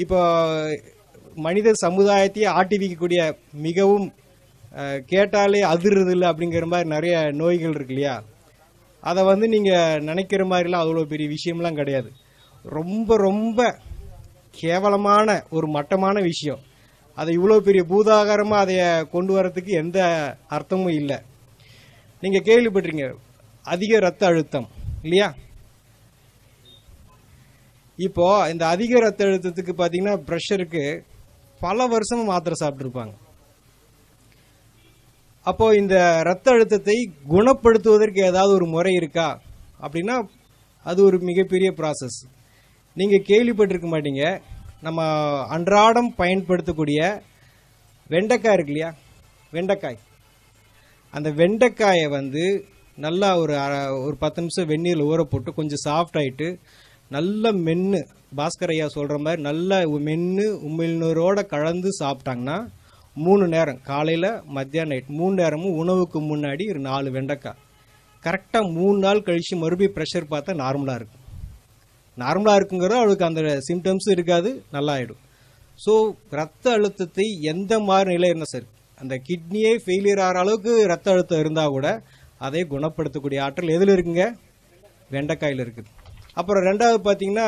இப்போ மனித சமுதாயத்தையே ஆட்டி வைக்கக்கூடிய மிகவும் கேட்டாலே அதிர்றது இல்லை அப்படிங்கிற மாதிரி நிறைய நோய்கள் இருக்கு இல்லையா? அதை வந்து நீங்கள் நினைக்கிற மாதிரிலாம் அவ்வளோ பெரிய விஷயம்லாம் கிடையாது. ரொம்ப ரொம்ப கேவலமான ஒரு மட்டமான விஷயம். அதை இவ்வளோ பெரிய பூதாகாரமாக அதை கொண்டு வரத்துக்கு எந்த அர்த்தமும் இல்லை. நீங்கள் கேள்விப்பட்டிருங்க அதிக இரத்த அழுத்தம் இல்லையா? இப்போ இந்த அதிக இரத்த அழுத்தத்துக்கு பார்த்தீங்கன்னா ப்ரெஷருக்கு பல வருஷமும் மாத்திரை சாப்பிட்ருப்பாங்க. அப்போ இந்த இரத்த அழுத்தத்தை குணப்படுத்துவதற்கு ஏதாவது ஒரு முறை இருக்கா அப்படின்னா அது ஒரு மிகப்பெரிய ப்ராசஸ். நீங்கள் கேள்விப்பட்டிருக்க மாட்டீங்க, நம்ம அன்றாடம் பயன்படுத்தக்கூடிய வெண்டைக்காய் இருக்கு இல்லையா? வெண்டைக்காய், அந்த வெண்டைக்காயை வந்து நல்லா ஒரு 10 நிமிஷம் வெந்நீரில் ஊற போட்டு கொஞ்சம் சாஃப்ட் ஆகிட்டு நல்ல மென்று, பாஸ்கர் ஐயா சொல்கிற மாதிரி நல்ல மென்று உமிழ்நீரோடு கலந்து சாப்பிட்டாங்கன்னா 3 நேரம், காலையில் மத்தியானம் நைட் 3 நேரமும் உணவுக்கு முன்னாடி ஒரு 4 வெண்டைக்காய் கரெக்டாக 3 நாள் கழித்து மறுபடியும் ப்ரெஷர் பார்த்தா நார்மலாக இருக்கும். நார்மலாக இருக்குங்கிறது அவளுக்கு அந்த சிம்டம்ஸும் இருக்காது, நல்லா ஆகிடும். ஸோ ரத்த அழுத்தத்தை எந்த மாதிரி நிலை இருந்தால் சரி, அந்த கிட்னியே ஃபெயிலியர் ஆகிற அளவுக்கு ரத்த அழுத்தம் இருந்தால் கூட அதை குணப்படுத்தக்கூடிய ஆற்றல் எதில் இருக்குங்க? வெண்டைக்காயில் இருக்குது. அப்புறம் ரெண்டாவது பார்த்தீங்கன்னா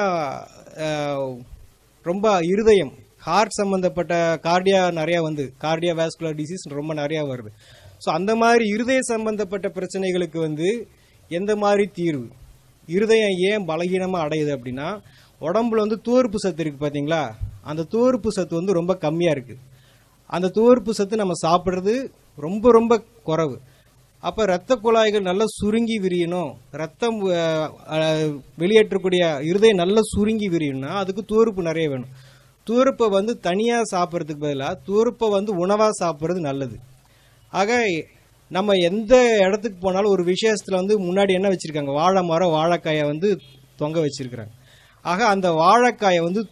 ரொம்ப இருதயம், ஹார்ட் சம்மந்தப்பட்ட கார்டியா நிறையா வந்து கார்டியா வாஸ்குலர் டிசீஸ் ரொம்ப நிறையா வருது. ஸோ அந்த மாதிரி இருதய சம்பந்தப்பட்ட பிரச்சனைகளுக்கு வந்து எந்த மாதிரி தீர்வு? இருதயம் ஏன் பலகீனமாக அடையுது அப்படின்னா உடம்புல வந்து துவர்ப்பு சத்து இருக்குது பார்த்தீங்களா? அந்த துவர்ப்பு சத்து வந்து ரொம்ப கம்மியாக இருக்குது. அந்த துவர்ப்பு சத்து நம்ம சாப்பிட்றது ரொம்ப ரொம்ப குறைவு. அப்போ இரத்த குழாய்கள் நல்லா சுருங்கி விரியணும், ரத்தம் வெளியேற்றக்கூடிய இருதயம் நல்லா சுருங்கி விரியணும்னா அதுக்கு துவர்ப்பு நிறைய வேணும். துவர்ப்பை வந்து தனியாக சாப்பிட்றதுக்கு பதிலாக துவர்ப்பை வந்து உணவாக சாப்பிட்றது நல்லது. ஆக நம்ம எந்த இடத்துக்கு போனாலும் ஒரு விசேஷத்தில் வந்து முன்னாடி என்ன வச்சுருக்காங்க? வாழை மரம், வாழைக்காயை வந்து தொங்க வச்சுருக்குறாங்க. ஆக அந்த வாழைக்காயை வந்து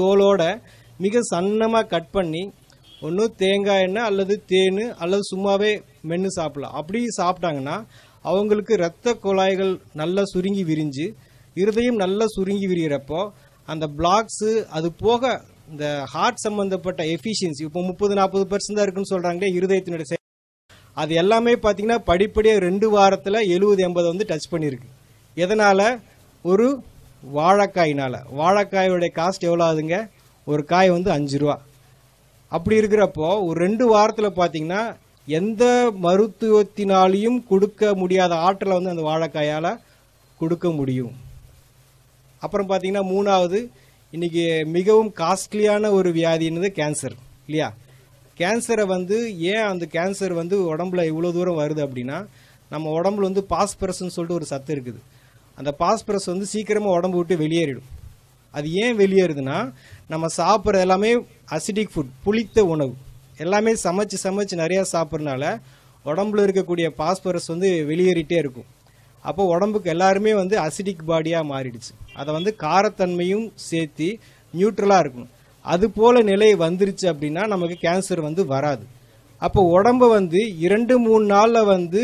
தோலோட மிக சன்னமாக கட் பண்ணி ஒன்று தேங்காய் எண்ணெய் அல்லது தேன் அல்லது சும்மாவே மென்று சாப்பிடலாம். அப்படி சாப்பிட்டாங்கன்னா அவங்களுக்கு இரத்த குழாய்கள் நல்லா சுருங்கி விரிஞ்சு இருதயம் நல்லா சுருங்கி விரிகிறப்போ அந்த பிளாக்ஸு, அது போக இந்த ஹார்ட் சம்மந்தப்பட்ட எஃபிஷியன்சி இப்போ 30-40% தான் இருக்குன்னு சொல்கிறாங்களே இருதயத்தினுடைய, அது எல்லாமே பார்த்தீங்கன்னா படிப்படியாக 2 வாரத்தில் 70-80 வந்து டச் பண்ணியிருக்கு. எதனால்? ஒரு வாழைக்காயினால். வாழைக்காயோடைய காஸ்ட் எவ்வளோ ஆகுதுங்க? ஒரு காய் வந்து 5 ரூபா. அப்படி இருக்கிறப்போ ஒரு 2 வாரத்தில் பார்த்தீங்கன்னா எந்த மருத்துவத்தினாலையும் கொடுக்க முடியாத ஆற்றலை வந்து அந்த வாழைக்காயால் கொடுக்க முடியும். அப்புறம் பார்த்தீங்கன்னா 3வது, இன்றைக்கி மிகவும் காஸ்ட்லியான ஒரு வியாதின்றது கேன்சர் இல்லையா? கேன்சரை வந்து ஏன் அந்த கேன்சர் வந்து உடம்புல இவ்வளோ தூரம் வருது அப்படின்னா நம்ம உடம்புல வந்து பாஸ்பரஸ்ன்னு சொல்லிட்டு ஒரு சத்து இருக்குது. அந்த பாஸ்பரஸ் வந்து சீக்கிரமாக உடம்பு விட்டு வெளியேறிடும். அது ஏன் வெளியேறுதுன்னா நம்ம சாப்பிட்ற எல்லாமே அசிடிக் ஃபுட், புளித்த உணவு எல்லாமே சமைச்சு நிறையா சாப்பிட்றதுனால உடம்புல இருக்கக்கூடிய பாஸ்பரஸ் வந்து வெளியேறிட்டே இருக்கும். அப்போ உடம்புக்கு எல்லாருமே வந்து அசிடிக் பாடியாக மாறிடுச்சு. அதை வந்து காரத்தன்மையும் சேர்த்து நியூட்ரலாக இருக்கணும். அது போல் நிலை வந்துருச்சு அப்படின்னா நமக்கு கேன்சர் வந்து வராது. அப்போ உடம்பை வந்து 2-3 நாளில் வந்து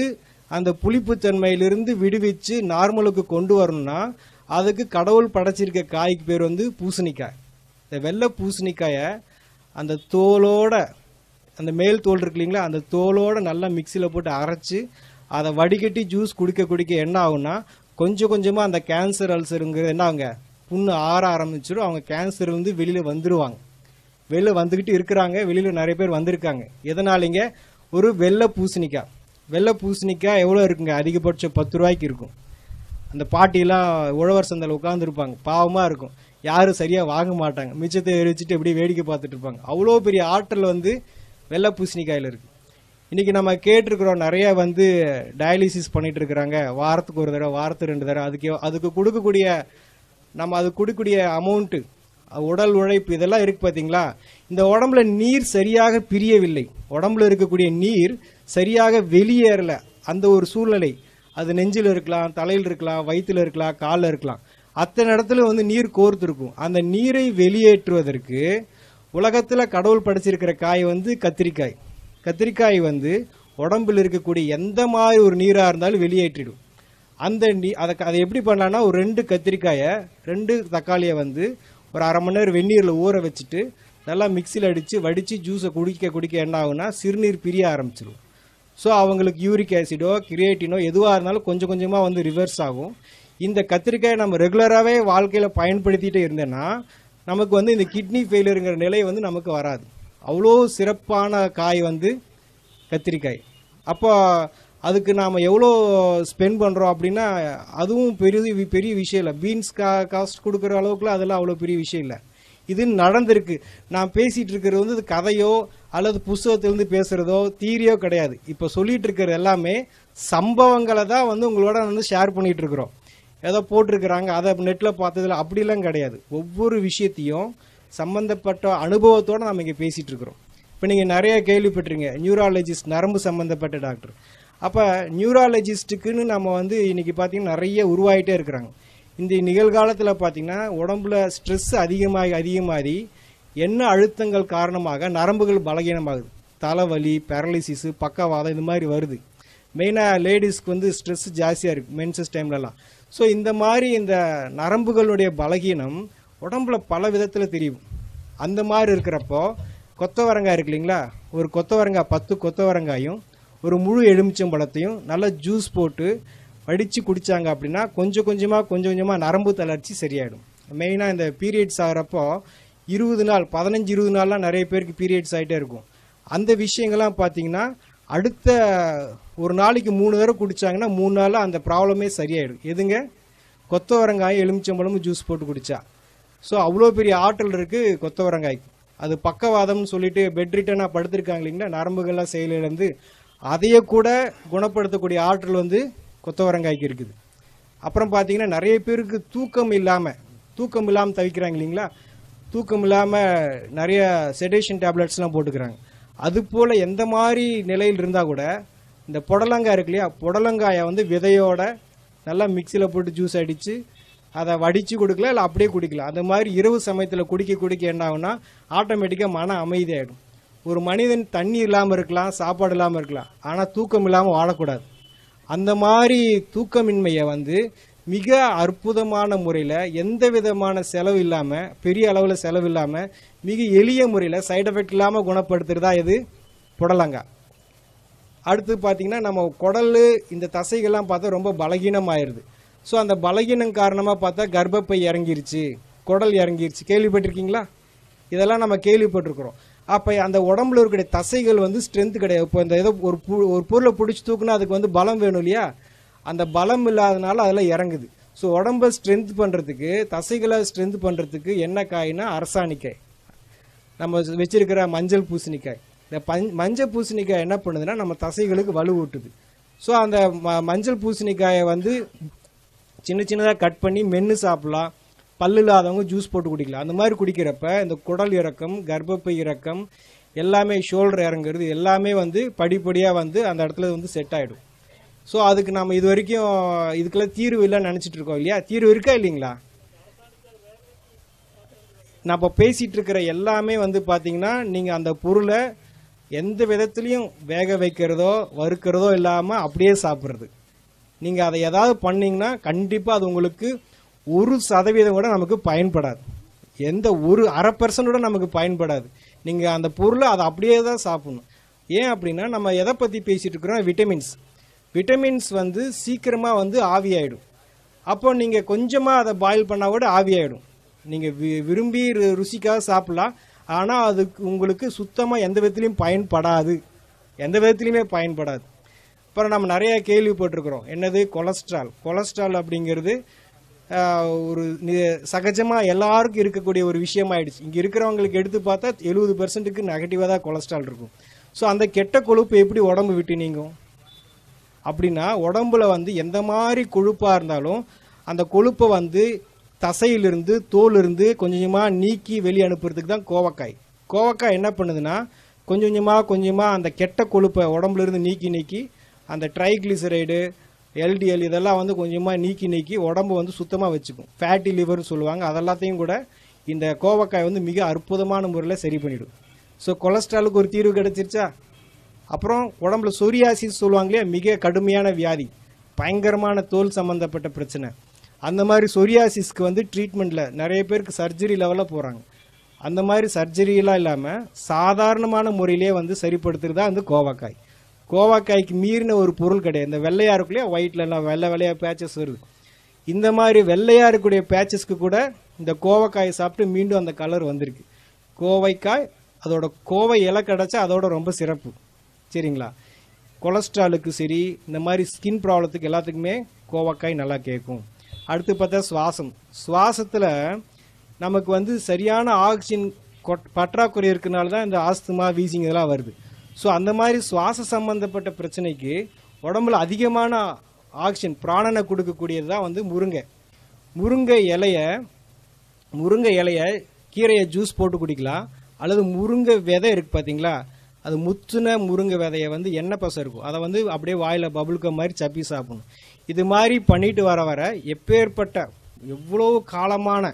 அந்த புளிப்புத்தன்மையிலிருந்து விடுவிச்சு நார்மலுக்கு கொண்டு வரணும்னா அதுக்கு கடவுள் படைச்சிருக்க காய்க்கு பேர் வந்து பூசணிக்காய். இந்த வெள்ளை பூசணிக்காயை அந்த தோலோட, அந்த மேல் தோல் இருக்கு இல்லைங்களா, அந்த தோலோட நல்லா மிக்சியில் போட்டு அரைச்சி அதை வடிகட்டி ஜூஸ் குடிக்க என்ன ஆகும்னா கொஞ்சம் கொஞ்சமாக அந்த கேன்சர் அல்சருங்கிறது என்ன ஆகுங்க, புண்ணு ஆற ஆரம்பிச்சிடும். அவங்க கேன்சர் வந்து வெளியில் வந்துடுவாங்க. வெளியில் வந்துக்கிட்டு இருக்கிறாங்க, வெளியில் நிறைய பேர் வந்திருக்காங்க. எதனாலிங்க? ஒரு வெள்ளை பூசணிக்காய் எவ்வளோ இருக்குங்க? அதிகபட்சம் 10 ரூபாய்க்கு இருக்கும். அந்த பாட்டிலாம் உழவர் சந்தையில் உட்காந்துருப்பாங்க, பாவமாக இருக்கும், யாரும் சரியாக வாங்க மாட்டாங்க, மிச்சத்தை எரிச்சிட்டு எப்படி வேடிக்கை பார்த்துட்டு இருப்பாங்க. அவ்வளோ பெரிய ஆற்றல் வந்து வெள்ளை பூசணிக்காயில் இருக்குது. இன்றைக்கி நம்ம கேட்டிருக்கிறோம் நிறைய வந்து டயாலிசிஸ் பண்ணிகிட்டு இருக்கிறாங்க, வாரத்துக்கு 1 தடவை, வாரத்துக்கு 2 தடவை. அதுக்கு கொடுக்கக்கூடிய அமௌண்ட்டு, உடல் உழைப்பு இதெல்லாம் இருக்குது பார்த்தீங்களா? இந்த உடம்புல நீர் சரியாக பிரியவில்லை, உடம்புல இருக்கக்கூடிய நீர் சரியாக வெளியேறலை. அந்த ஒரு சூழ்நிலை, அது நெஞ்சில் இருக்கலாம், தலையில் இருக்கலாம், வயிற்றில் இருக்கலாம், காலில் இருக்கலாம், அத்தனை இடத்துல வந்து நீர் கோர்த்துருக்கும். அந்த நீரை வெளியேற்றுவதற்கு உலகத்தில் கடவுள் படைச்சிருக்கிற காய் வந்து கத்திரிக்காய். கத்திரிக்காய் வந்து உடம்பில் இருக்கக்கூடிய எந்த மாதிரி ஒரு நீராக இருந்தாலும் வெளியேற்றிடும். அதை எப்படி பண்ணலான்னா ஒரு 2 கத்திரிக்காயை 2 தக்காளியை வந்து ஒரு அரை மணி நேரம் வெந்நீரில் ஊற வச்சுட்டு நல்லா மிக்சியில் அடித்து வடித்து ஜூஸை குடிக்க என்ன ஆகுனா சிறுநீர் பிரிய ஆரம்பிச்சிடும். ஸோ அவங்களுக்கு யூரிக் ஆசிடோ கிரியேட்டினோ எதுவாக இருந்தாலும் கொஞ்சம் கொஞ்சமாக வந்து ரிவர்ஸ் ஆகும். இந்த கத்திரிக்காயை நம்ம ரெகுலராகவே வாழ்க்கையில் பயன்படுத்திகிட்டே இருந்தேன்னா நமக்கு வந்து இந்த கிட்னி ஃபெயிலியருங்கிற நிலை வந்து நமக்கு வராது. அவ்வளோ சிறப்பான காய் வந்து கத்திரிக்காய். அப்போ அதுக்கு நாம் எவ்வளோ ஸ்பெண்ட் பண்ணுறோம் அப்படின்னா அதுவும் பெரிய விஷயம் இல்லை. பீன்ஸ் காஸ்ட் கொடுக்குற அளவுக்குலாம் அதெல்லாம் அவ்வளோ பெரிய விஷயம் இல்லை. இது நடந்திருக்கு. நான் பேசிகிட்டு இருக்கிறது வந்து கதையோ அல்லது புஸ்தகத்திலேருந்து பேசுகிறதோ தீரியோ கிடையாது. இப்போ சொல்லிகிட்டு இருக்கிறது எல்லாமே சம்பவங்களை தான் வந்து உங்களோட வந்து ஷேர் பண்ணிகிட்டு இருக்கிறோம். ஏதோ போட்டிருக்கிறாங்க அதை நெட்டில் பார்த்ததில்ல அப்படிலாம் கிடையாது. ஒவ்வொரு விஷயத்தையும் சம்மந்தப்பட்ட அனுபவத்தோடு நம்ம இங்கே பேசிகிட்டு இருக்கிறோம். இப்போ நீங்கள் நிறைய கேள்விப்பட்டிருங்க நியூராலஜிஸ்ட், நரம்பு சம்மந்தப்பட்ட டாக்டர். அப்போ நியூராலஜிஸ்ட்டுக்குன்னு நம்ம வந்து இன்றைக்கி பார்த்திங்கன்னா நிறைய உருவாகிட்டே இருக்கிறாங்க. இந்த நிகழ்காலத்தில் பார்த்திங்கன்னா உடம்புல ஸ்ட்ரெஸ் அதிகமாகி என்ன அழுத்தங்கள் காரணமாக நரம்புகள் பலகீனமாகுது. தலைவலி, பேரலிசிஸு, பக்கவாதம் இந்த மாதிரி வருது. மெயினாக லேடிஸ்க்கு வந்து ஸ்ட்ரெஸ் ஜாஸ்தியாக இருக்குது மென்சஸ் டைம்லலாம். ஸோ இந்த மாதிரி இந்த நரம்புகளுடைய பலகீனம் உடம்புல பல விதத்தில் தெரியும். அந்த மாதிரி இருக்கிறப்போ கொத்தவரங்காய் இருக்கு இல்லைங்களா, ஒரு கொத்தவரங்காய் 10 கொத்தவரங்காயும் ஒரு முழு எலுமிச்சம்பழத்தையும் நல்லா ஜூஸ் போட்டு வடித்து குடித்தாங்க அப்படின்னா கொஞ்சம் கொஞ்சமாக நரம்பு தளர்ச்சி சரியாயிடும். மெயினாக இந்த பீரியட்ஸ் ஆகிறப்போ 20 நாள் 15-20 நாள்லாம் நிறைய பேருக்கு பீரியட்ஸ் ஆகிட்டே இருக்கும். அந்த விஷயங்கள்லாம் பார்த்தீங்கன்னா அடுத்த ஒரு நாளைக்கு 3 தடவை குடித்தாங்கன்னா 3 நாளில் அந்த ப்ராப்ளமே சரியாயிடும். எதுங்க? கொத்தவரங்காய் எலுமிச்சம்பழமும் ஜூஸ் போட்டு குடித்தா. ஸோ அவ்வளோ பெரிய ஆற்றல் இருக்குது கொத்தவரங்காய்க்கு. அது பக்கவாதம்னு சொல்லிட்டு பெட் ரிட்டனாக படுத்திருக்காங்க இல்லைங்களா, நரம்புகள்லாம் செயலிழந்து அதையே கூட குணப்படுத்தக்கூடிய ஆற்றல் வந்து கொத்தவரங்காய்க்கு இருக்குது. அப்புறம் பார்த்தீங்கன்னா நிறைய பேருக்கு தூக்கம் இல்லாமல் தவிக்கிறாங்க இல்லைங்களா, தூக்கம் இல்லாமல் நிறைய செடேஷன் டேப்லெட்ஸ்லாம் போட்டுக்கிறாங்க. அதுபோல் எந்த மாதிரி நிலையில் இருந்தால் கூட இந்த புடலங்காய் இருக்கு இல்லையா, புடலங்காயை வந்து விதையோட நல்லா மிக்சியில் போட்டு ஜூஸ் அடித்து அதை வடித்து கொடுக்கலாம், இல்லை அப்படியே குடிக்கலாம். அந்த மாதிரி இரவு சமயத்தில் குடிக்க என்ன ஆகுனா ஆட்டோமேட்டிக்காக மன அமைதியாகிடும். ஒரு மனிதன் தண்ணி இல்லாமல் இருக்கலாம், சாப்பாடு இல்லாமல் இருக்கலாம், ஆனால் தூக்கம் இல்லாமல் வாழக்கூடாது. அந்த மாதிரி தூக்கமின்மையை வந்து மிக அற்புதமான முறையில் எந்த விதமான செலவு இல்லாமல், பெரிய அளவில் செலவு இல்லாமல், மிக எளிய முறையில் சைடு எஃபெக்ட் இல்லாமல் குணப்படுத்துறதா இது புடலங்காய். அடுத்து பார்த்திங்கன்னா நம்ம குடல் இந்த தசைகள்லாம் பார்த்தா ரொம்ப பலகீனமாயிருது. ஸோ அந்த பலகீனம் காரணமாக பார்த்தா கர்ப்பப்பை இறங்கிருச்சு, குடல் இறங்கிருச்சு, கேள்விப்பட்டிருக்கீங்களா? இதெல்லாம் நம்ம கேள்விப்பட்டிருக்கிறோம். அப்போ அந்த உடம்புல இருக்கிற தசைகள் வந்து ஸ்ட்ரென்த் கிடையாது. இப்போ இந்த ஏதோ ஒரு பொருளை பிடிச்சி தூக்குனா அதுக்கு வந்து பலம் வேணும் இல்லையா, அந்த பலம் இல்லாதனால அதெல்லாம் இறங்குது. ஸோ உடம்பை ஸ்ட்ரென்த் பண்ணுறதுக்கு, தசைகளை ஸ்ட்ரென்த் பண்ணுறதுக்கு என்ன காய்னா அரசாணிக்காய், நம்ம வச்சிருக்கிற மஞ்சள் பூசணிக்காய். இந்த மஞ்சள் பூசணிக்காய் என்ன பண்ணுதுன்னா நம்ம தசைகளுக்கு வலு ஊட்டுது. ஸோ அந்த மஞ்சள் பூசணிக்காயை வந்து சின்னதாக கட் பண்ணி மென்று சாப்பிட்லாம். பல்லு இல்லாதவங்க ஜூஸ் போட்டு குடிக்கலாம். அந்த மாதிரி குடிக்கிறப்ப இந்த குடல் இறக்கம், கர்ப்பப்பை இறக்கம் எல்லாமே, ஷோல்டர் இறங்குறது எல்லாமே வந்து படிப்படியாக வந்து அந்த இடத்துல வந்து செட் ஆகிடும். ஸோ அதுக்கு நம்ம இது வரைக்கும் இதுக்கெல்லாம் தீர்வு இல்லைன்னு நினச்சிட்டு இருக்கோம் இல்லையா, தீர்வு இருக்கா இல்லைங்களா? நம்ம பேசிகிட்டு இருக்கிற எல்லாமே வந்து பார்த்திங்கன்னா நீங்கள் அந்த பொருளை எந்த விதத்துலையும் வேக வைக்கிறதோ வறுக்கிறதோ இல்லாமல் அப்படியே சாப்பிட்றது. நீங்கள் அதை ஏதாவது பண்ணிங்கன்னா கண்டிப்பாக அது உங்களுக்கு 1% கூட நமக்கு பயன்படாது. எந்த ஒரு 0.5% கூட நமக்கு பயன்படாது. நீங்கள் அந்த பொருளை அதை அப்படியே தான் சாப்பிடணும். ஏன் அப்படின்னா நம்ம எதை பற்றி பேசிகிட்டு இருக்கிறோம், விட்டமின்ஸ் வந்து சீக்கிரமாக வந்து ஆவியாயிடும். அப்போ நீங்கள் கொஞ்சமாக அதை பாயில் பண்ணால் கூட ஆவியாயிடும். நீங்கள் விரும்பி ருசிக்காக சாப்பிட்லாம், ஆனால் அதுக்கு உங்களுக்கு சுத்தமாக எந்த விதத்துலையும் பயன்படாது. அப்புறம் நம்ம நிறைய கேள்விப்பட்டிருக்கிறோம், என்னது கொலஸ்ட்ரால் அப்படிங்கிறது ஒரு சகஜமாக எல்லாருக்கும் இருக்கக்கூடிய ஒரு விஷயமாயிடுச்சு. இங்கே இருக்கிறவங்களுக்கு எடுத்து பார்த்தா 70%க்கு நெகட்டிவாக தான் கொலஸ்ட்ரால் இருக்கும். ஸோ அந்த கெட்ட கொழுப்பு எப்படி உடம்பு விட்டு நீங்கும் அப்படின்னா, உடம்புல வந்து எந்த மாதிரி கொழுப்பாக இருந்தாலும் அந்த கொழுப்பை வந்து தசையிலிருந்து தோலிருந்து கொஞ்சமாக நீக்கி வெளியே அனுப்புறதுக்கு தான் கோவக்காய் என்ன பண்ணுதுன்னா கொஞ்சமாக அந்த கெட்ட கொழுப்பை உடம்புலேருந்து நீக்கி அந்த ட்ரைக்ளிசரைடு, எல்டிஎல் இதெல்லாம் வந்து கொஞ்சமாக நீக்கி உடம்பு வந்து சுத்தமாக வச்சுக்கும். ஃபேட்டி லிவர்னு சொல்லுவாங்க. அதெல்லாத்தையும் கூட இந்த கோவக்காய் வந்து மிக அற்புதமான முறையில் சரி பண்ணிவிடும். ஸோ கொலஸ்ட்ராலுக்கு ஒரு தீர்வு கிடைச்சிருச்சா. அப்புறம் உடம்புல சொரியாசிஸ் சொல்லுவாங்க இல்லையா, மிக கடுமையான வியாதி, பயங்கரமான தோல் சம்மந்தப்பட்ட பிரச்சனை. அந்த மாதிரி சொரியாசிஸ்க்கு வந்து ட்ரீட்மெண்ட்டில் நிறைய பேருக்கு சர்ஜரி லெவலில் போகிறாங்க. அந்த மாதிரி சர்ஜரியெலாம் இல்லாமல் சாதாரணமான முறையிலே வந்து சரிப்படுத்துறது தான் வந்து கோவக்காய். கோவக்காய்க்கு மீறின ஒரு பொருள் கிடையாது. இந்த வெள்ளையாக இருக்குல்லையா, ஒயிட்லலாம் வெள்ளையாக பேச்சஸ் வருது. இந்த மாதிரி வெள்ளையாக இருக்கக்கூடிய பேச்சஸ்க்கு கூட இந்த கோவக்காயை சாப்பிட்டு மீண்டும் அந்த கலர் வந்திருக்கு. கோவைக்காய் அதோட கோவை இலை கிடச்சா அதோட ரொம்ப சிறப்பு. சரிங்களா? கொலஸ்ட்ராலுக்கு சரி, இந்த மாதிரி ஸ்கின் ப்ராப்ளத்துக்கு எல்லாத்துக்குமே கோவக்காய் நல்லா கேட்கும். அடுத்து பார்த்தா சுவாசத்தில் நமக்கு வந்து சரியான ஆக்சிஜன் பற்றாக்குறை இருக்கிறனால தான் இந்த ஆஸ்துமா, வீசிங் இதெல்லாம் வருது. ஸோ அந்த மாதிரி சுவாச சம்பந்தப்பட்ட பிரச்சனைக்கு உடம்புல அதிகமான ஆக்சிஜன் பிராணனை கொடுக்கக்கூடியது தான் வந்து முருங்கை இலையை கீரையை ஜூஸ் போட்டு குடிக்கலாம். அல்லது முருங்கை விதை இருக்குது பார்த்தீங்களா, அது முத்துன முருங்கை விதையை வந்து எண்ணெய் பசை இருக்கும், அதை வந்து அப்படியே வாயில் பபுள்க மாதிரி சப்பி சாப்பிடணும். இது மாதிரி பண்ணிட்டு வர எப்பேற்பட்ட எவ்வளோ காலமான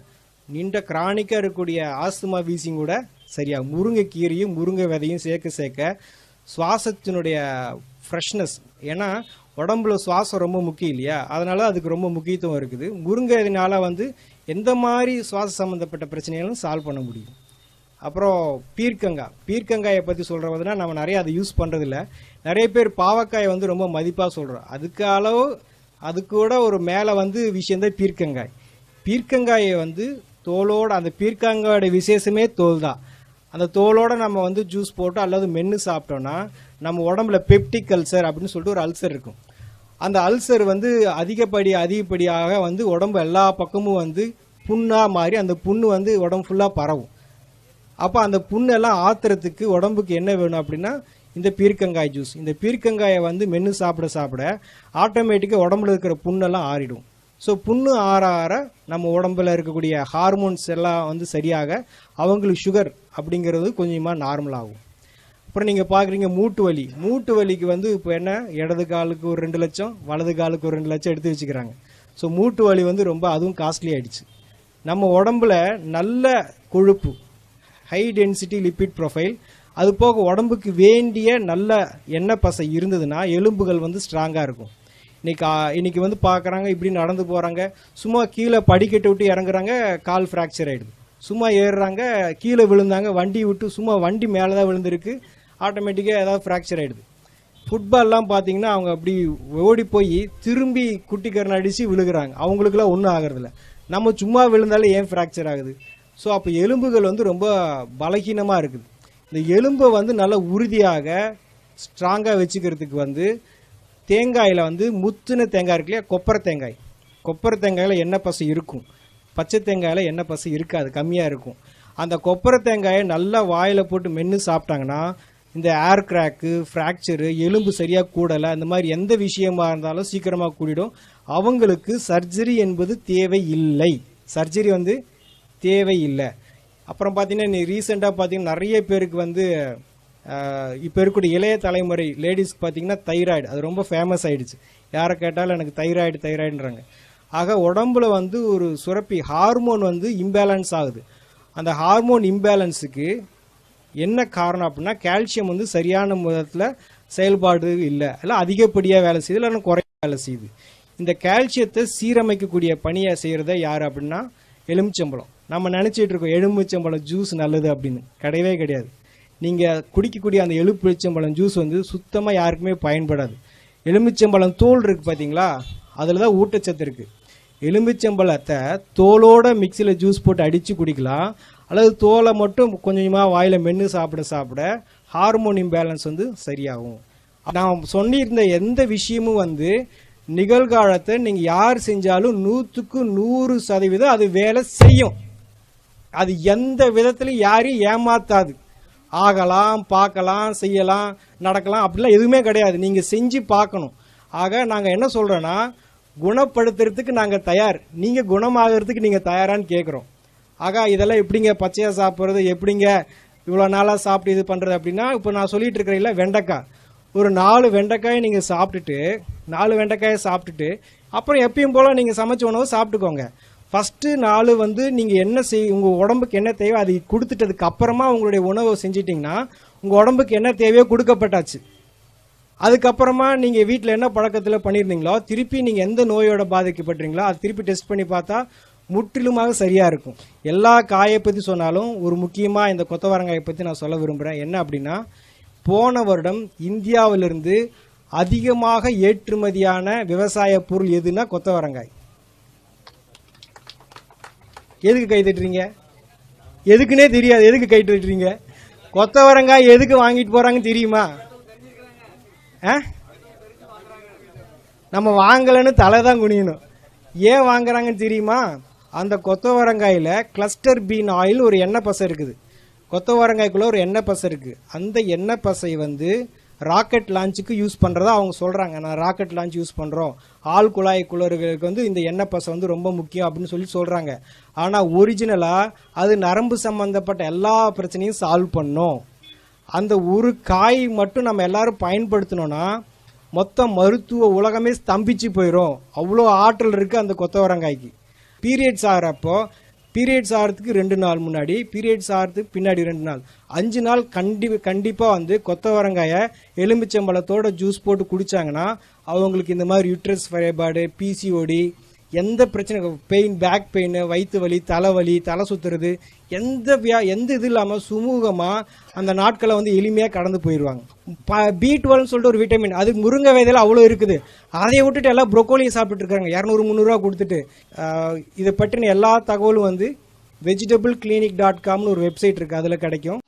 நீண்ட கிரானிக்காக இருக்கக்கூடிய ஆஸ்துமா, வீசிங் கூட சரியாக முருங்கை கீரையும் முருங்கை விதையும் சேர்க்க சுவாசத்தினுடைய ஃப்ரெஷ்னஸ், ஏன்னா உடம்புல சுவாசம் ரொம்ப முக்கியம் இல்லையா, அதனால அதுக்கு ரொம்ப முக்கியத்துவம் இருக்குது. முருங்கைனால வந்து எந்த மாதிரி சுவாச சம்மந்தப்பட்ட பிரச்சனைகளும் சால்வ் பண்ண முடியும். அப்புறம் பீர்க்கங்காயை பற்றி சொல்கிறதுனா நம்ம நிறைய அதை யூஸ் பண்ணுறதில்ல. நிறைய பேர் பாவக்காயை வந்து ரொம்ப மதிப்பாக சொல்கிறோம். அது கூட ஒரு மேலே வந்து விஷயந்தான் பீர்க்கங்காயை வந்து தோலோட, அந்த பீர்க்கங்காயோட விசேஷமே தோல் தான். அந்த தோலோட நம்ம வந்து ஜூஸ் போட்டு அல்லது மென்று சாப்பிட்டோம்னா நம்ம உடம்புல பெப்டிக் அல்சர் அப்படின்னு சொல்லிட்டு ஒரு அல்சர் இருக்கும். அந்த அல்சர் வந்து அதிகப்படியாக வந்து உடம்பு எல்லா பக்கமும் வந்து புண்ணாக மாறி அந்த புண்ணு வந்து உடம்பு ஃபுல்லாக பரவும். அப்போ அந்த புண்ணெல்லாம் ஆத்துறதுக்கு உடம்புக்கு என்ன வேணும் அப்படின்னா இந்த பீர்க்கங்காய் ஜூஸ். இந்த பீர்க்கங்காயை வந்து மென்று சாப்பிட ஆட்டோமேட்டிக்காக உடம்புல இருக்கிற புண்ணெல்லாம் ஆறிடும். ஸோ புண்ணு ஆற நம்ம உடம்புல இருக்கக்கூடிய ஹார்மோன்ஸ் எல்லாம் வந்து சரியாக அவங்களுக்கு சுகர் அப்படிங்கிறது கொஞ்சமாக நார்மல் ஆகும். அப்புறம் நீங்கள் பார்க்குறீங்க மூட்டு வலிக்கு வந்து இப்போ என்ன, இடது காலுக்கு ஒரு 2 லட்சம், வலது காலுக்கு ஒரு 2 லட்சம் எடுத்து வச்சுக்கிறாங்க. ஸோ மூட்டு வலி வந்து ரொம்ப அதுவும் காஸ்ட்லி ஆகிடுச்சு. நம்ம உடம்புல நல்ல கொழுப்பு, ஹை டென்சிட்டி லிப்பிட் ப்ரொஃபைல், அது போக உடம்புக்கு வேண்டிய நல்ல எண்ணெய் பசை இருந்ததுன்னா எலும்புகள் வந்து ஸ்ட்ராங்காக இருக்கும். இன்னைக்கு வந்து பார்க்குறாங்க, இப்படி நடந்து போகிறாங்க, சும்மா கீழே படிக்கட்டு விட்டு இறங்குறாங்க, கால் ஃப்ராக்சர் ஆகிடுது. சும்மா ஏறுறாங்க, கீழே விழுந்தாங்க, வண்டி மேலே தான் விழுந்திருக்கு, ஆட்டோமேட்டிக்காக ஏதாவது ஃப்ராக்சர் ஆகிடுது. ஃபுட்பால்லாம் பார்த்தீங்கன்னா அவங்க அப்படி ஓடி போய் திரும்பி குட்டிக்கரணை அடித்து விழுகிறாங்க, அவங்களுக்குலாம் ஒன்றும் ஆகிறதில்ல. நம்ம சும்மா விழுந்தாலும் ஏன் ஃப்ராக்சர் ஆகுது? ஸோ அப்போ எலும்புகள் வந்து ரொம்ப பலகீனமாக இருக்குது. இந்த எலும்பை வந்து நல்லா உறுதியாக ஸ்ட்ராங்காக வச்சுக்கிறதுக்கு வந்து தேங்காயில் வந்து முத்துன தேங்காய் இருக்கு இல்லையா, கொப்பரை தேங்காயில் எண்ணெய் பசை இருக்கும், பச்சை தேங்காயில் எண்ணெய் பசை இருக்காது, கம்மியாக இருக்கும். அந்த கொப்பரை தேங்காயை நல்லா வாயில் போட்டு மென்று சாப்பிட்டாங்கன்னா இந்த ஏர் கிராக்கு, ஃப்ராக்சரு, எலும்பு சரியாக கூடலை, இந்த மாதிரி எந்த விஷயமா இருந்தாலும் சீக்கிரமாக கூடிடும். அவங்களுக்கு சர்ஜரி என்பது தேவையில்லை. அப்புறம் பார்த்தீங்கன்னா ரீசெண்டாக பார்த்தீங்கன்னா நிறைய பேருக்கு வந்து இப்போ இருக்கக்கூடிய இளைய தலைமுறை லேடிஸ்க்கு பார்த்தீங்கன்னா தைராய்டு, அது ரொம்ப ஃபேமஸ் ஆகிடுச்சு. யாரை கேட்டாலும் எனக்கு தைராய்டுன்றாங்க. ஆக உடம்புல வந்து ஒரு சுரப்பி ஹார்மோன் வந்து இம்பேலன்ஸ் ஆகுது. அந்த ஹார்மோன் இம்பேலன்ஸுக்கு என்ன காரணம் அப்படின்னா கால்சியம் வந்து சரியான விதத்தில் செயல்பாடு இல்லை அதிகப்படியாக வேலை செய்யுது, இல்லைன்னா குறைய வேலை செய்யுது. இந்த கால்சியத்தை சீரமைக்கக்கூடிய பணியை செய்கிறத யார் அப்படின்னா எலுமிச்சம்பழம். நம்ம நினச்சிட்டு இருக்கோம் எலுமிச்சம்பழம் ஜூஸ் நல்லது அப்படின்னு, கிடையவே கிடையாது. நீங்கள் குடிக்கக்கூடிய அந்த எலுமிச்சம்பழம் ஜூஸ் வந்து சுத்தமாக யாருக்குமே பயன்படாது. எலுமிச்சம்பழம் தோல் இருக்குது பார்த்தீங்களா, அதில் தான் ஊட்டச்சத்து இருக்குது. எலுமிச்சம்பழத்தை தோலோட மிக்சியில் ஜூஸ் போட்டு அடித்து குடிக்கலாம், அல்லது தோலை மட்டும் கொஞ்சமாக வாயில் மென்று சாப்பிட ஹார்மோன் இம்பேலன்ஸ் வந்து சரியாகும். நான் சொல்லியிருந்த எந்த விஷயமும் வந்து நிகழ்காலத்தை நீங்கள் யார் செஞ்சாலும் 100க்கு 100% அது வேலை செய்யும். அது எந்த விதத்திலையும் யாரையும் ஏமாத்தாது. ஆகலாம், பார்க்கலாம், செய்யலாம், நடக்கலாம், அப்படிலாம் எதுவுமே கிடையாது. நீங்கள் செஞ்சு பார்க்கணும். ஆக நாங்கள் என்ன சொல்கிறோன்னா, குணப்படுத்துறதுக்கு நாங்கள் தயார், நீங்கள் குணமாகறதுக்கு நீங்கள் தயாரான்னு கேட்குறோம். ஆக இதெல்லாம் எப்படிங்க பச்சையாக சாப்பிட்றது, எப்படிங்க இவ்வளோ நாளாக சாப்பிட்டு இது பண்ணுறது அப்படின்னா, இப்போ நான் சொல்லிட்டு இருக்கிறீங்களா வெண்டைக்காய், ஒரு 4 வெண்டைக்காயை நீங்கள் சாப்பிட்டுட்டு 4 வெண்டைக்காயை சாப்பிட்டுட்டு அப்புறம் எப்பயும் போல் நீங்கள் சமைச்ச உணவு சாப்பிட்டுக்கோங்க. ஃபஸ்ட்டு 4 வந்து நீங்கள் என்ன உங்கள் உடம்புக்கு என்ன தேவையோ அதை கொடுத்துட்டதுக்கு அப்புறமா உங்களுடைய உணவை செஞ்சிட்டிங்கன்னா உங்கள் உடம்புக்கு என்ன தேவையோ கொடுக்கப்பட்டாச்சு. அதுக்கப்புறமா நீங்கள் வீட்டில் என்ன பழக்கத்தில் பண்ணியிருந்தீங்களோ திருப்பி நீங்கள் எந்த நோயோட பாதிக்கப்பட்டீங்களோ அது திருப்பி டெஸ்ட் பண்ணி பார்த்தா முற்றிலுமாக சரியாக இருக்கும். எல்லா காயை பற்றி சொன்னாலும் ஒரு முக்கியமாக இந்த கொத்தவரங்காயை பற்றி நான் சொல்ல விரும்புகிறேன். என்ன அப்படின்னா, போன வருடம் இந்தியாவிலிருந்து அதிகமாக ஏற்றுமதியான விவசாய பொருள் எதுனா கொத்தவரங்காய். எதுக்கு கை தட்டுறீங்க? எதுக்குன்னே தெரியாது, எதுக்கு கை தட்டுறீங்க? கொத்தவரங்காய் எதுக்கு வாங்கிட்டு போகிறாங்கன்னு தெரியுமா? நம்ம வாங்கலைன்னு தலை தான் குனியணும். ஏன் வாங்குறாங்கன்னு தெரியுமா? அந்த கொத்தவரங்காயில் கிளஸ்டர் பீன் ஆயில் ஒரு எண்ணெய் பசை இருக்குது. கொத்தவரங்காய்க்குள்ளே ஒரு எண்ணெய் பசை இருக்குது. அந்த எண்ணெய் பசை ராக்கெட் லான்ச்சுக்கு யூஸ் பண்ணுறதா அவங்க சொல்கிறாங்க. நான் ராக்கெட் லான்ச் யூஸ் பண்ணுறோம், ஆள் குழாய் குளறுகளுக்கு இந்த எண்ணெய் பசை ரொம்ப முக்கியம் அப்படின்னு சொல்லி சொல்கிறாங்க. ஆனால் ஒரிஜினலாக அது நரம்பு சம்மந்தப்பட்ட எல்லா பிரச்சனையும் சால்வ் பண்ணும். அந்த ஒரு காய் மட்டும் நம்ம எல்லாரும் பயன்படுத்தினோன்னா மொத்த மருத்துவ உலகமே ஸ்தம்பிச்சு போயிடும். அவ்வளோ ஆற்றல் இருக்குது அந்த கொத்தவரங்காய்க்கு. பீரியட்ஸ் ஆகிறப்போ, பீரியட்ஸ் ஆகிறதுக்கு 2 நாள் முன்னாடி, பீரியட்ஸ் ஆகிறதுக்கு பின்னாடி 2 நாள், 5 நாள் கண்டிப்பாக கொத்தவரங்காயை எலுமிச்சம்பழத்தோட ஜூஸ் போட்டு குடித்தாங்கன்னா அவங்களுக்கு இந்த மாதிரி யூட்ரஸ் ஃபைபாய்டு, பிசிஓடி, எந்த பிரச்சனை, பெயின், பேக் பெயின், வயிற்று வலி, தலைவலி, தலை சுற்றுறது, எந்த இது இல்லாமல் சுமூகமாக அந்த நாட்களை எளிமையாக கடந்து போயிடுவாங்க. B12 சொல்லிட்டு ஒரு விட்டமின், அது முருங்கை விதையில அவ்வளோ இருக்குது. அதை விட்டுட்டு எல்லாம் ப்ரொக்கோலியை சாப்பிட்டு இருக்காங்க 200-300 கொடுத்துட்டு. இதை பற்றின எல்லா தகவலும் vegetableclinic.comனு ஒரு வெப்சைட் இருக்குது, அதில் கிடைக்கும்.